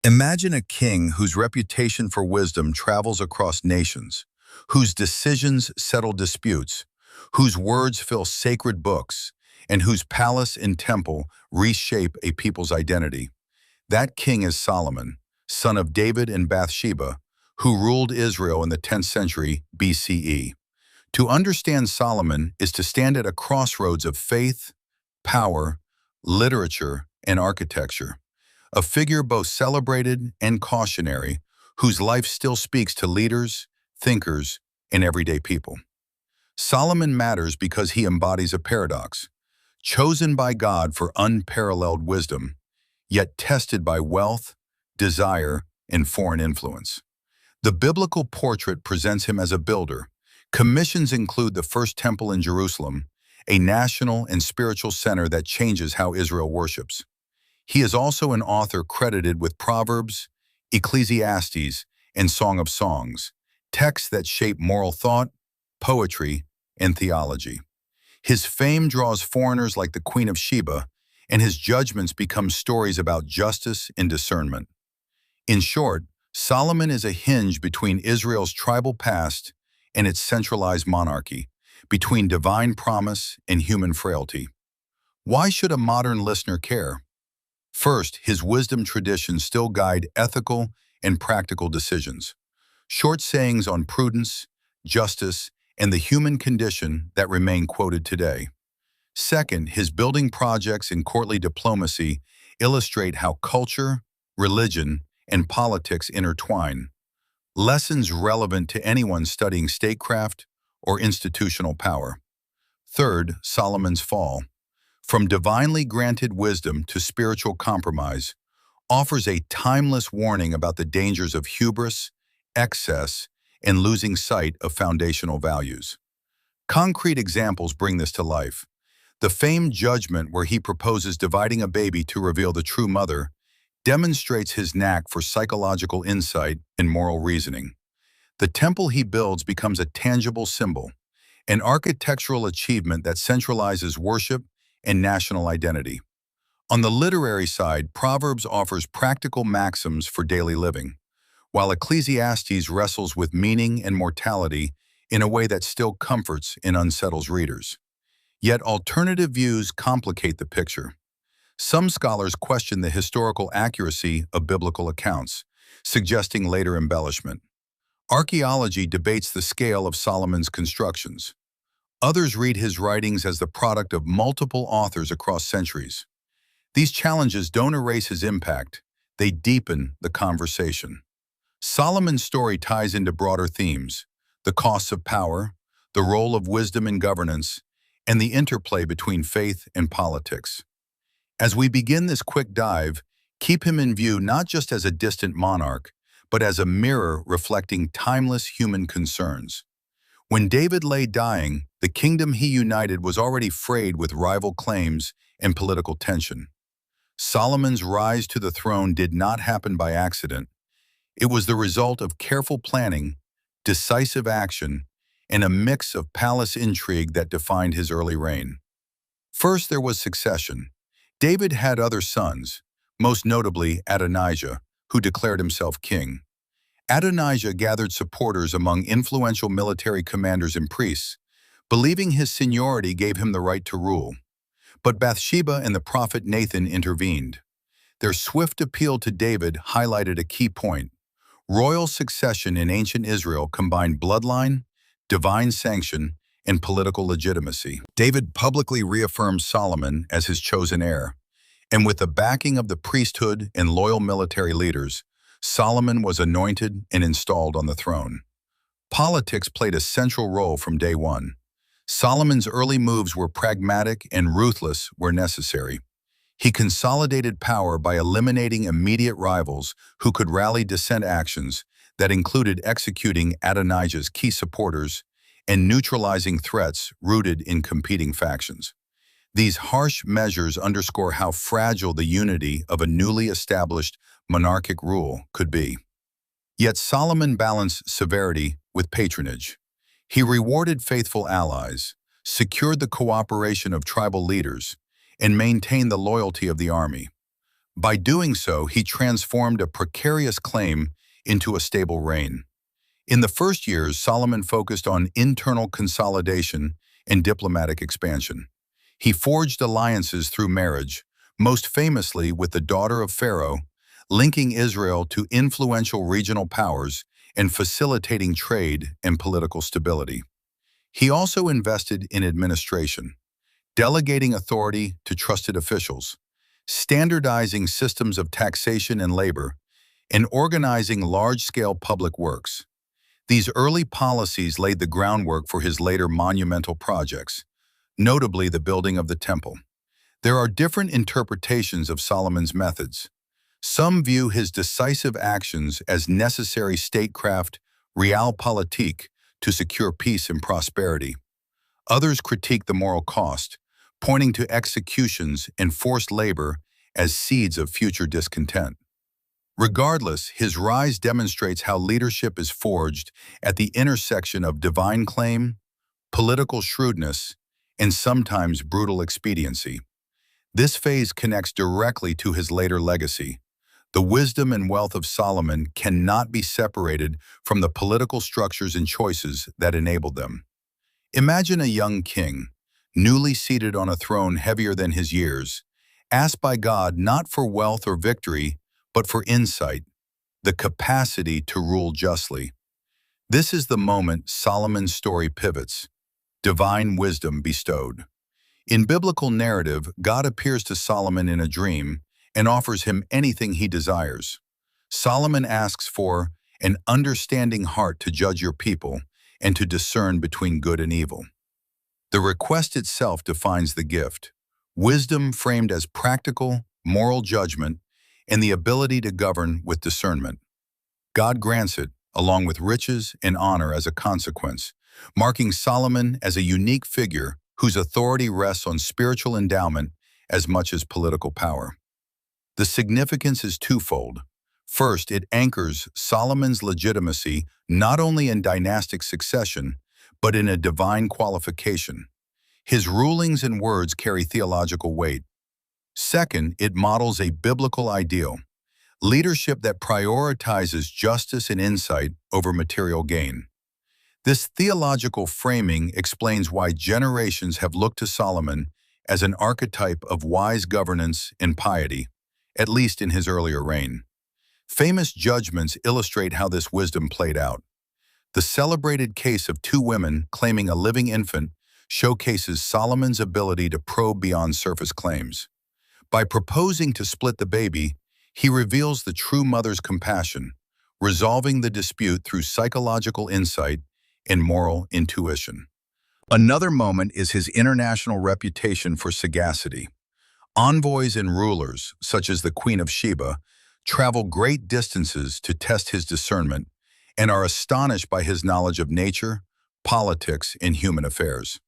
Imagine a king whose reputation for wisdom travels across nations, whose decisions settle disputes, whose words fill sacred books, and whose palace and temple reshape a people's identity. That king is Solomon, son of David and Bathsheba, who ruled Israel in the 10th century BCE. To understand Solomon is to stand at a crossroads of faith, power, literature, and architecture. A figure both celebrated and cautionary, whose life still speaks to leaders, thinkers, and everyday people. Solomon matters because he embodies a paradox, chosen by God for unparalleled wisdom, yet tested by wealth, desire, and foreign influence. The biblical portrait presents him as a builder. Commissions include the first temple in Jerusalem, a national and spiritual center that changes how Israel worships. He is also an author credited with Proverbs, Ecclesiastes, and Song of Songs, texts that shape moral thought, poetry, and theology. His fame draws foreigners like the Queen of Sheba, and his judgments become stories about justice and discernment. In short, Solomon is a hinge between Israel's tribal past and its centralized monarchy, between divine promise and human frailty. Why should a modern listener care? First, his wisdom traditions still guide ethical and practical decisions. Short sayings on prudence, justice, and the human condition that remain quoted today. Second, his building projects and courtly diplomacy illustrate how culture, religion, and politics intertwine. Lessons relevant to anyone studying statecraft or institutional power. Third, Solomon's fall, from divinely granted wisdom to spiritual compromise, offers a timeless warning about the dangers of hubris, excess, and losing sight of foundational values. Concrete examples bring this to life. The famed judgment where he proposes dividing a baby to reveal the true mother demonstrates his knack for psychological insight and moral reasoning. The temple he builds becomes a tangible symbol, an architectural achievement that centralizes worship and national identity. On the literary side, Proverbs offers practical maxims for daily living, while Ecclesiastes wrestles with meaning and mortality in a way that still comforts and unsettles readers. Yet alternative views complicate the picture. Some scholars question the historical accuracy of biblical accounts, suggesting later embellishment. Archaeology debates the scale of Solomon's constructions. Others read his writings as the product of multiple authors across centuries. These challenges don't erase his impact, they deepen the conversation. Solomon's story ties into broader themes: the costs of power, the role of wisdom in governance, and the interplay between faith and politics. As we begin this quick dive, keep him in view not just as a distant monarch, but as a mirror reflecting timeless human concerns. When David lay dying, the kingdom he united was already frayed with rival claims and political tension. Solomon's rise to the throne did not happen by accident. It was the result of careful planning, decisive action, and a mix of palace intrigue that defined his early reign. First, there was succession. David had other sons, most notably Adonijah, who declared himself king. Adonijah gathered supporters among influential military commanders and priests, believing his seniority gave him the right to rule. But Bathsheba and the prophet Nathan intervened. Their swift appeal to David highlighted a key point. Royal succession in ancient Israel combined bloodline, divine sanction, and political legitimacy. David publicly reaffirmed Solomon as his chosen heir, and with the backing of the priesthood and loyal military leaders, Solomon was anointed and installed on the throne. Politics played a central role from day one. Solomon's early moves were pragmatic and ruthless where necessary. He consolidated power by eliminating immediate rivals who could rally dissent actions that included executing Adonijah's key supporters and neutralizing threats rooted in competing factions. These harsh measures underscore how fragile the unity of a newly established monarchic rule could be. Yet Solomon balanced severity with patronage. He rewarded faithful allies, secured the cooperation of tribal leaders, and maintained the loyalty of the army. By doing so, he transformed a precarious claim into a stable reign. In the first years, Solomon focused on internal consolidation and diplomatic expansion. He forged alliances through marriage, most famously with the daughter of Pharaoh, linking Israel to influential regional powers and facilitating trade and political stability. He also invested in administration, delegating authority to trusted officials, standardizing systems of taxation and labor, and organizing large-scale public works. These early policies laid the groundwork for his later monumental projects, notably the building of the temple. There are different interpretations of Solomon's methods. Some view his decisive actions as necessary statecraft, realpolitik, to secure peace and prosperity. Others critique the moral cost, pointing to executions and forced labor as seeds of future discontent. Regardless, his rise demonstrates how leadership is forged at the intersection of divine claim, political shrewdness, and sometimes brutal expediency. This phase connects directly to his later legacy. The wisdom and wealth of Solomon cannot be separated from the political structures and choices that enabled them. Imagine a young king, newly seated on a throne heavier than his years, asked by God not for wealth or victory, but for insight, the capacity to rule justly. This is the moment Solomon's story pivots, divine wisdom bestowed. In biblical narrative, God appears to Solomon in a dream and offers him anything he desires. Solomon asks for an understanding heart to judge your people and to discern between good and evil. The request itself defines the gift, wisdom framed as practical, moral judgment, and the ability to govern with discernment. God grants it, along with riches and honor as a consequence, marking Solomon as a unique figure whose authority rests on spiritual endowment as much as political power. The significance is twofold. First, it anchors Solomon's legitimacy not only in dynastic succession, but in a divine qualification. His rulings and words carry theological weight. Second, it models a biblical ideal, leadership that prioritizes justice and insight over material gain. This theological framing explains why generations have looked to Solomon as an archetype of wise governance and piety, at least in his earlier reign. Famous judgments illustrate how this wisdom played out. The celebrated case of two women claiming a living infant showcases Solomon's ability to probe beyond surface claims. By proposing to split the baby, he reveals the true mother's compassion, resolving the dispute through psychological insight and moral intuition. Another moment is his international reputation for sagacity. Envoys and rulers, such as the Queen of Sheba, travel great distances to test his discernment and are astonished by his knowledge of nature, politics, and human affairs.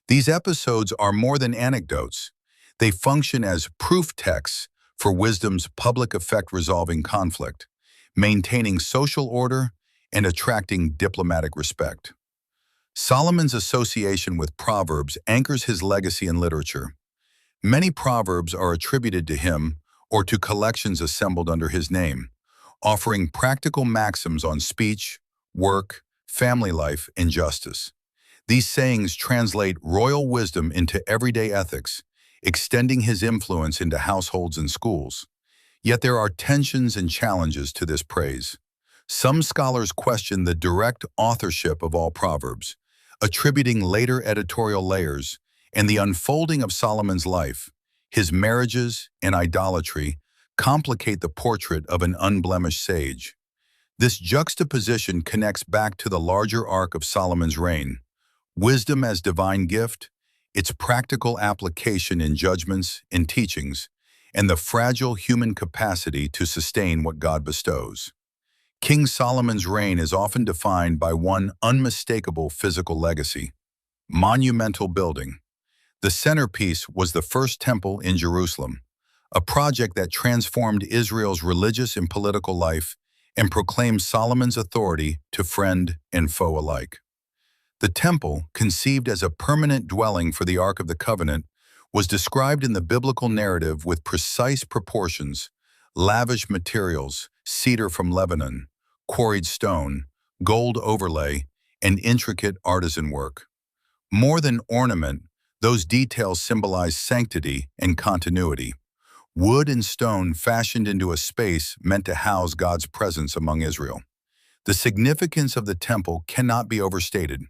These episodes are more than anecdotes. They function as proof texts for wisdom's public effect resolving conflict, maintaining social order and attracting diplomatic respect. Solomon's association with Proverbs anchors his legacy in literature. Many proverbs are attributed to him or to collections assembled under his name, offering practical maxims on speech, work, family life, and justice. These sayings translate royal wisdom into everyday ethics, extending his influence into households and schools. Yet there are tensions and challenges to this praise. Some scholars question the direct authorship of all Proverbs, attributing later editorial layers and the unfolding of Solomon's life. His marriages and idolatry complicate the portrait of an unblemished sage. This juxtaposition connects back to the larger arc of Solomon's reign, wisdom as divine gift, its practical application in judgments and teachings, and the fragile human capacity to sustain what God bestows. King Solomon's reign is often defined by one unmistakable physical legacy: monumental building. The centerpiece was the first temple in Jerusalem, a project that transformed Israel's religious and political life and proclaimed Solomon's authority to friend and foe alike. The temple, conceived as a permanent dwelling for the Ark of the Covenant, was described in the biblical narrative with precise proportions, lavish materials, cedar from Lebanon, quarried stone, gold overlay, and intricate artisan work. More than ornament, those details symbolize sanctity and continuity. Wood and stone fashioned into a space meant to house God's presence among Israel. The significance of the temple cannot be overstated.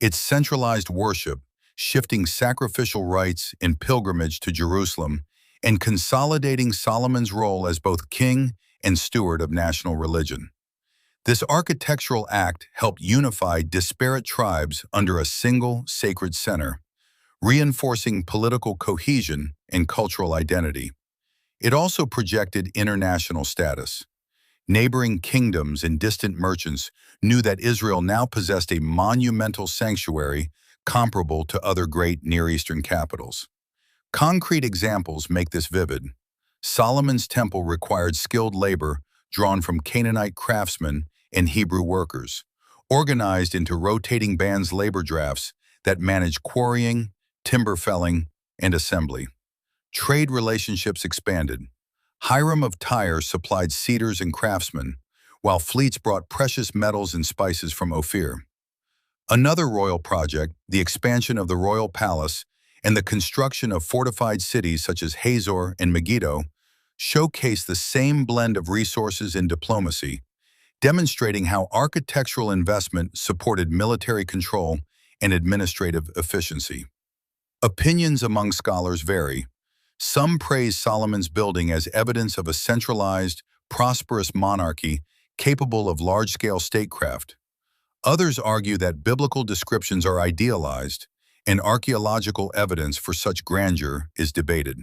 Its centralized worship, shifting sacrificial rites in pilgrimage to Jerusalem, and consolidating Solomon's role as both king and steward of national religion. This architectural act helped unify disparate tribes under a single sacred center, reinforcing political cohesion and cultural identity. It also projected international status. Neighboring kingdoms and distant merchants knew that Israel now possessed a monumental sanctuary comparable to other great Near Eastern capitals. Concrete examples make this vivid. Solomon's temple required skilled labor drawn from Canaanite craftsmen and Hebrew workers, organized into rotating bands labor drafts that managed quarrying, timber felling, and assembly. Trade relationships expanded. Hiram of Tyre supplied cedars and craftsmen, while fleets brought precious metals and spices from Ophir. Another royal project, the expansion of the royal palace and the construction of fortified cities such as Hazor and Megiddo, showcased the same blend of resources and diplomacy, demonstrating how architectural investment supported military control and administrative efficiency. Opinions among scholars vary. Some praise Solomon's building as evidence of a centralized, prosperous monarchy capable of large-scale statecraft. Others argue that biblical descriptions are idealized, and archaeological evidence for such grandeur is debated.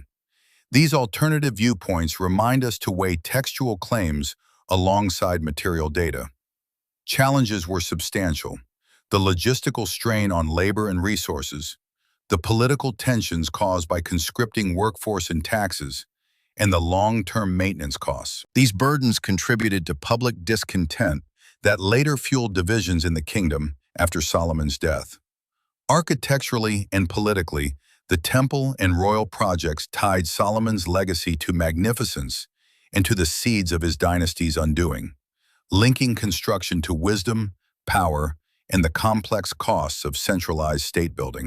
These alternative viewpoints remind us to weigh textual claims alongside material data. Challenges were substantial: the logistical strain on labor and resources, the political tensions caused by conscripting workforce and taxes, and the long-term maintenance costs. These burdens contributed to public discontent that later fueled divisions in the kingdom after Solomon's death. Architecturally and politically, the temple and royal projects tied Solomon's legacy to magnificence and to the seeds of his dynasty's undoing, linking construction to wisdom, power, and the complex costs of centralized state building.